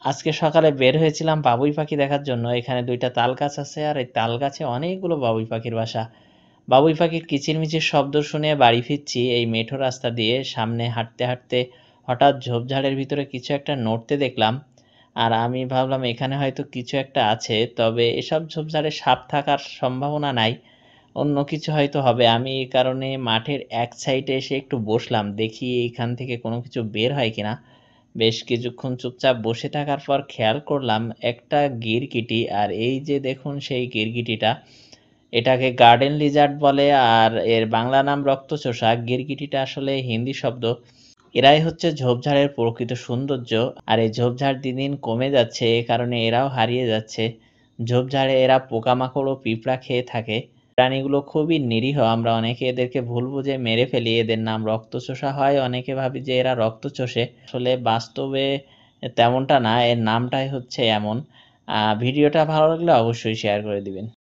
আজকে সকালে বের হয়েছিলাম বাবুই পাখি দেখার জন্য। এখানে ২ টা তাল গাছ আছে আর এই তাল গাছে অনেকগুলো বাবুই পাখির বাসা। বাবুই পাখির কিচিরমিচির শব্দ শুনে বাড়ি ফিরছি এই মেঠো রাস্তা দিয়ে। সামনে হাঁটতে, হাঁটতে হঠাৎ ঝোপঝাড়ের ভিতরে কিছু একটা নড়তে দেখলাম। আর আমি ভাবলাম এখানে হয়তো কিছু একটা আছে। তবে এসব ঝোপঝাড়ে সাপ থাকার সম্ভাবনা নাই। অন্য কিছু হয়তো হবে। আমি এই কারণে মাঠের এক সাইডে এসে একটু বসলাম। দেখি এইখান থেকে কোনো কিছু বের হয় কিনা। বেশ কিছুক্ষণ চুপচাপ বসে থাকার পর খেয়াল করলাম একটা গিরগিটি, আর এই যে দেখুন সেই গিরগিটিটা, এটাকে গার্ডেন লিজার্ড বলে আর এর বাংলা নাম রক্তচোষা। গিরগিটিটা আসলে হিন্দি শব্দ। এরাই হচ্ছে ঝোপঝাড়ের প্রকৃত সৌন্দর্য। আর এই ঝোপঝাড় দিন দিন কমে যাচ্ছে, এ কারণে এরাও হারিয়ে যাচ্ছে। ঝোপঝাড়ে এরা পোকামাকড় ও পিঁপড়া খেয়ে থাকে। প্রাণীগুলো খুবই নিরীহ, আমরা অনেকে এদেরকে ভুল বুঝে মেরে ফেলি। এদের নাম রক্তচোষা হয়, অনেকে ভাবি যে এরা রক্ত চোষে, আসলে বাস্তবে তেমনটা না, এর নামটাই হচ্ছে এমন। ভিডিওটা ভালো লাগলে অবশ্যই শেয়ার করে দিবেন।